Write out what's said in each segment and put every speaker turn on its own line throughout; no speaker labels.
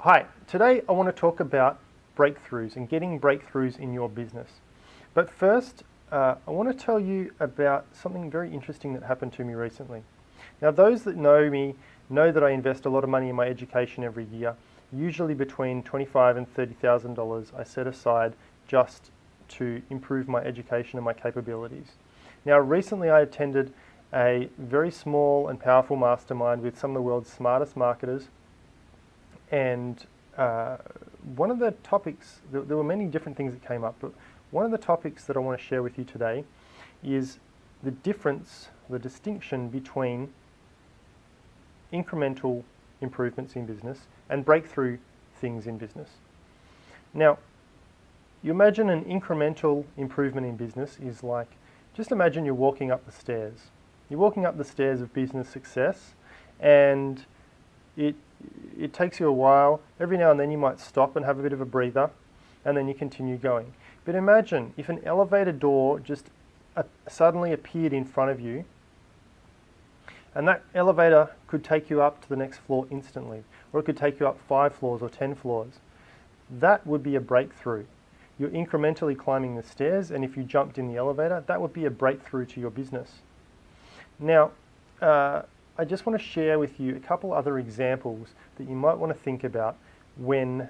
Hi, today I want to talk about breakthroughs and getting breakthroughs in your business. But first, I want to tell you about something very interesting that happened to me recently. Now, those that know me know that I invest a lot of money in my education every year, usually between $25,000 and $30,000 I set aside just to improve my education and my capabilities. Now, recently I attended a very small and powerful mastermind with some of the world's smartest marketers. And one of the topics, there were many different things that came up, but one of the topics that I want to share with you today is the difference, the distinction between incremental improvements in business and breakthrough things in business. Now, you imagine an incremental improvement in business is like, just imagine you're walking up the stairs. You're walking up the stairs of business success, and it takes you a while. Every now and then you might stop and have a bit of a breather, and then you continue going. But imagine if an elevator door just suddenly appeared in front of you, and that elevator could take you up to the next floor instantly, or it could take you up 5 floors or 10 floors. That would be a breakthrough. You're incrementally climbing the stairs, and if you jumped in the elevator, that would be a breakthrough to your business. Now, I just want to share with you a couple other examples that you might want to think about when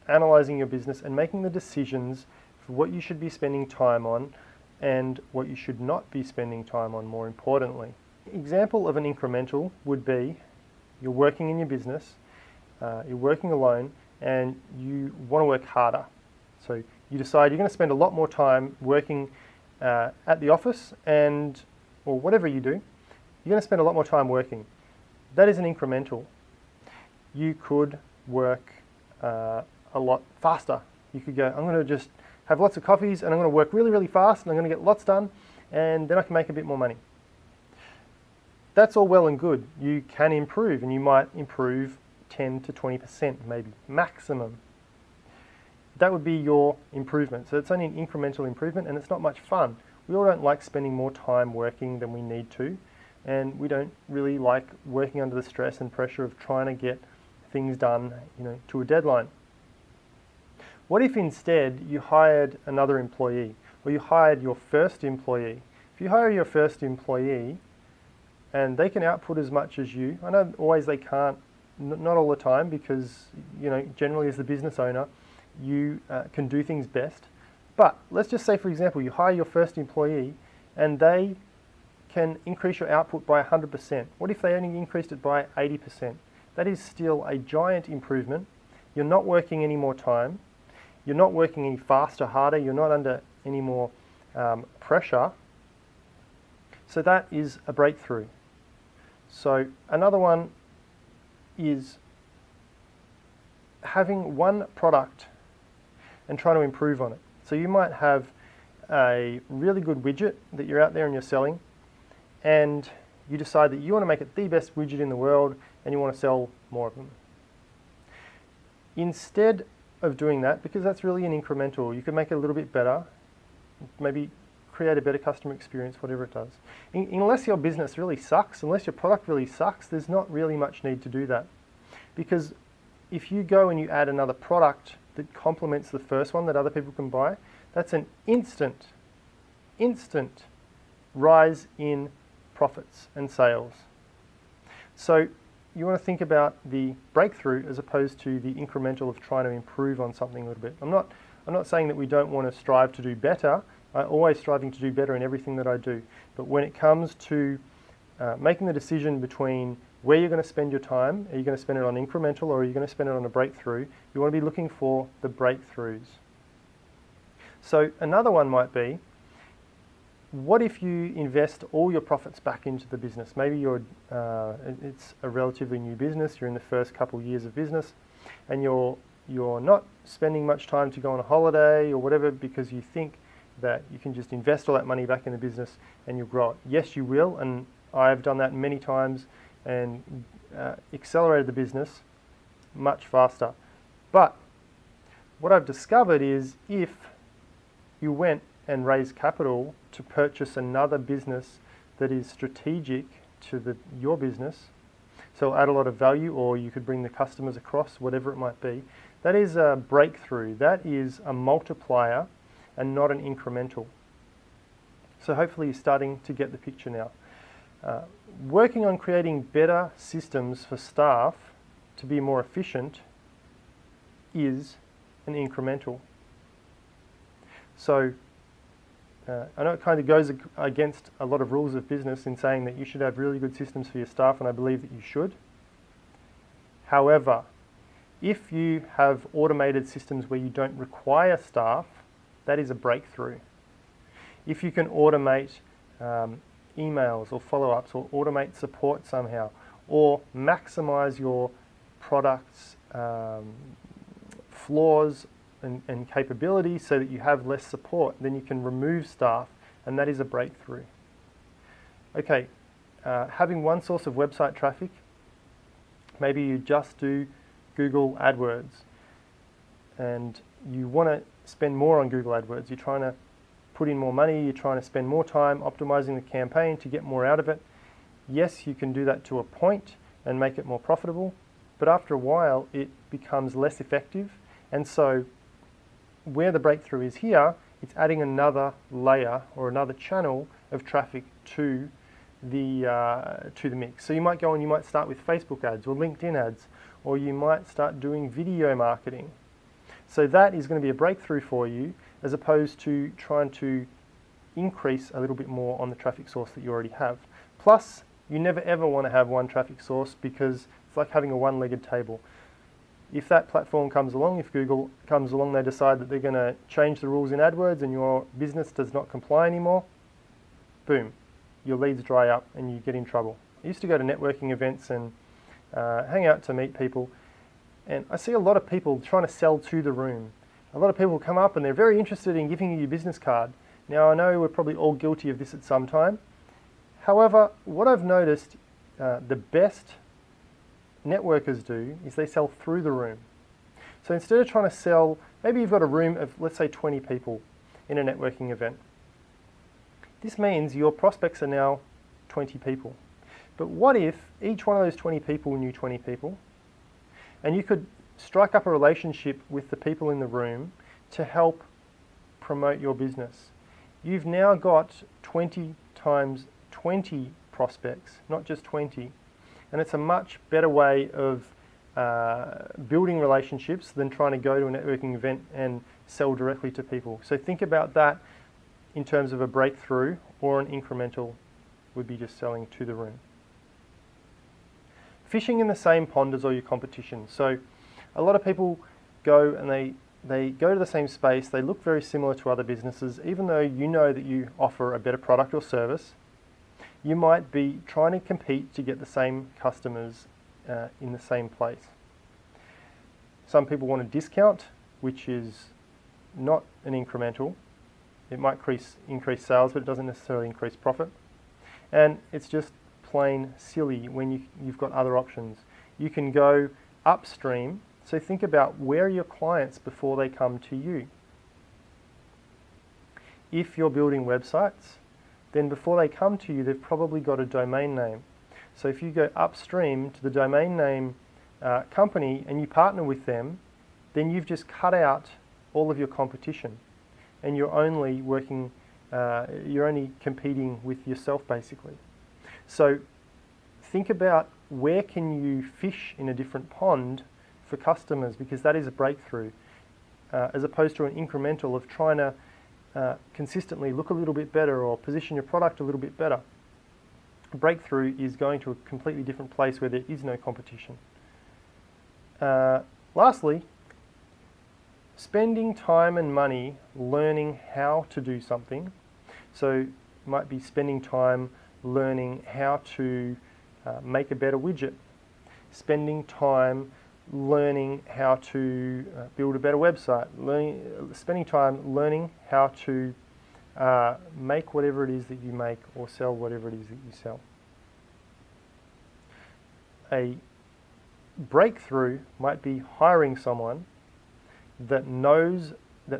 analyzing your business and making the decisions for what you should be spending time on and what you should not be spending time on, more importantly. Example of an incremental would be you're working in your business, you're working alone, and you want to work harder. So you decide you're going to spend a lot more time working at the office or whatever you do. You're going to spend a lot more time working. That is an incremental. You could work a lot faster. You could go, I'm going to just have lots of coffees and I'm going to work really, really fast and I'm going to get lots done and then I can make a bit more money. That's all well and good. You can improve, and you might improve 10 to 20%, maybe maximum. That would be your improvement. So it's only an incremental improvement and it's not much fun. We all don't like spending more time working than we need to. And we don't really like working under the stress and pressure of trying to get things done, to a deadline. What if instead you hired another employee, or you hired your first employee? If you hire your first employee and they can output as much as you, I know always they can't, not all the time, because generally as the business owner, you can do things best. But let's just say, for example, you hire your first employee and they can increase your output by 100%. What if they only increased it by 80%? That is still a giant improvement. You're not working any more time. You're not working any faster, harder. You're not under any more pressure. So that is a breakthrough. So another one is having one product and trying to improve on it. So you might have a really good widget that you're out there and you're selling, and you decide that you want to make it the best widget in the world and you want to sell more of them. Instead of doing that, because that's really an incremental, you can make it a little bit better, maybe create a better customer experience, whatever it does. Unless your business really sucks, unless your product really sucks, there's not really much need to do that. Because if you go and you add another product that complements the first one that other people can buy, that's an instant rise in profits and sales. So you want to think about the breakthrough as opposed to the incremental of trying to improve on something a little bit. I'm not saying that we don't want to strive to do better. I'm always striving to do better in everything that I do. But when it comes to making the decision between where you're going to spend your time, are you going to spend it on incremental or are you going to spend it on a breakthrough, you want to be looking for the breakthroughs. So another one might be, what if you invest all your profits back into the business? Maybe it's a relatively new business, you're in the first couple of years of business, and you're not spending much time to go on a holiday or whatever because you think that you can just invest all that money back in the business and you'll grow it. Yes, you will, and I've done that many times and accelerated the business much faster. But what I've discovered is if you went and raise capital to purchase another business that is strategic to your business, So it'll add a lot of value, or you could bring the customers across, whatever it might be. That is a breakthrough. That is a multiplier and not an incremental. So hopefully you're starting to get the picture now. Working on creating better systems for staff to be more efficient is an incremental. So I know it kind of goes against a lot of rules of business in saying that you should have really good systems for your staff, and I believe that you should. However, if you have automated systems where you don't require staff, that is a breakthrough. If you can automate emails or follow-ups, or automate support somehow, or maximize your product's flaws and capabilities so that you have less support, then you can remove staff, and that is a breakthrough. Okay, having one source of website traffic, maybe you just do Google AdWords and you want to spend more on Google AdWords. You're trying to put in more money, you're trying to spend more time optimizing the campaign to get more out of it. Yes, you can do that to a point and make it more profitable, but after a while it becomes less effective. And so where the breakthrough is here, it's adding another layer or another channel of traffic to the mix. So you might go and you might start with Facebook ads or LinkedIn ads, or you might start doing video marketing. So that is going to be a breakthrough for you, as opposed to trying to increase a little bit more on the traffic source that you already have. Plus, you never ever want to have one traffic source, because it's like having a one-legged table. If that platform comes along, if Google comes along, they decide that they're going to change the rules in AdWords and your business does not comply anymore, boom, your leads dry up and you get in trouble. I used to go to networking events and hang out to meet people, and I see a lot of people trying to sell to the room. A lot of people come up and they're very interested in giving you your business card. Now, I know we're probably all guilty of this at some time. However, what I've noticed, the best networkers do is they sell through the room. So instead of trying to sell, maybe you've got a room of, let's say, 20 people in a networking event. This means your prospects are now 20 people. But what if each one of those 20 people knew 20 people, and you could strike up a relationship with the people in the room to help promote your business? You've now got 20 times 20 prospects, not just 20. And it's a much better way of building relationships than trying to go to a networking event and sell directly to people. So think about that in terms of a breakthrough, or an incremental would be just selling to the room. Fishing in the same pond as all your competition. So a lot of people go and they go to the same space, they look very similar to other businesses, even though you know that you offer a better product or service. You might be trying to compete to get the same customers in the same place. Some people want a discount, which is not an incremental. It might increase sales, but it doesn't necessarily increase profit. And it's just plain silly when you've got other options. You can go upstream. So think about, where are your clients before they come to you? If you're building websites, then before they come to you, they've probably got a domain name. So if you go upstream to the domain name company and you partner with them, then you've just cut out all of your competition, and you're only competing with yourself, basically. So think about, where can you fish in a different pond for customers, because that is a breakthrough, as opposed to an incremental of trying to consistently look a little bit better or position your product a little bit better. A breakthrough is going to a completely different place where there is no competition. Lastly, spending time and money learning how to do something. So it might be spending time learning how to make a better widget, spending time learning how to build a better website, spending time learning how to make whatever it is that you make, or sell whatever it is that you sell. A breakthrough might be hiring someone that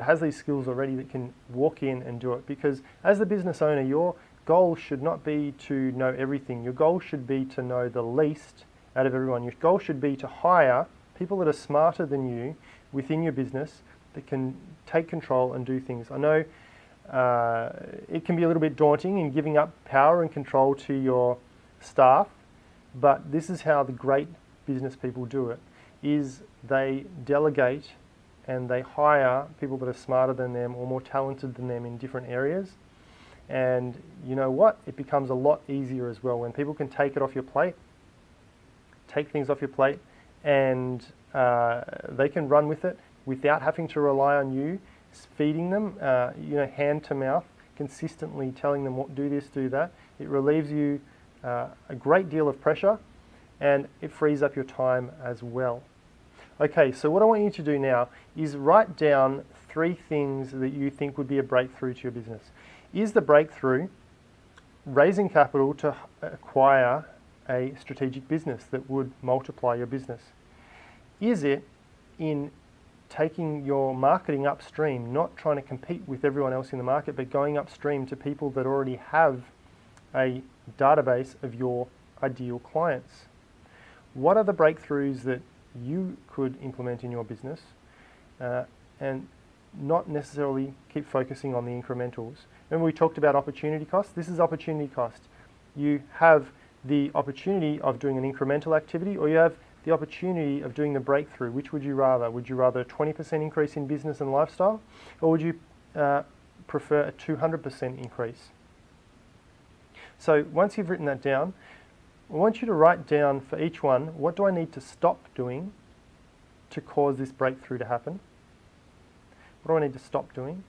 has these skills already, that can walk in and do it. Because as the business owner, your goal should not be to know everything. Your goal should be to know the least out of everyone. Your goal should be to hire people that are smarter than you within your business that can take control and do things. I know it can be a little bit daunting in giving up power and control to your staff, but this is how the great business people do it, is they delegate and they hire people that are smarter than them or more talented than them in different areas. And you know what? It becomes a lot easier as well when people can take it off your plate, take things off your plate, and they can run with it without having to rely on you feeding them, hand to mouth, consistently telling them what do this, do that. It relieves you a great deal of pressure, and it frees up your time as well. Okay, so what I want you to do now is write down 3 things that you think would be a breakthrough to your business. Is the breakthrough raising capital to acquire a strategic business that would multiply your business? Is it in taking your marketing upstream, not trying to compete with everyone else in the market, but going upstream to people that already have a database of your ideal clients? What are the breakthroughs that you could implement in your business and not necessarily keep focusing on the incrementals? Remember we talked about opportunity cost? This is opportunity cost. You have the opportunity of doing an incremental activity, or you have the opportunity of doing the breakthrough. Which would you rather? Would you rather a 20% increase in business and lifestyle, or would you prefer a 200% increase? So once you've written that down, I want you to write down for each one, what do I need to stop doing to cause this breakthrough to happen? What do I need to stop doing?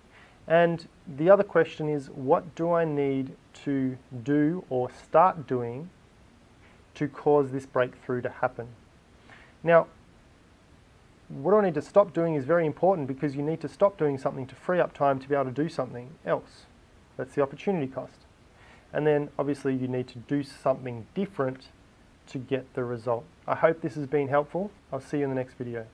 And the other question is, what do I need to do or start doing to cause this breakthrough to happen? Now, what do I need to stop doing is very important, because you need to stop doing something to free up time to be able to do something else. That's the opportunity cost. And then obviously you need to do something different to get the result. I hope this has been helpful. I'll see you in the next video.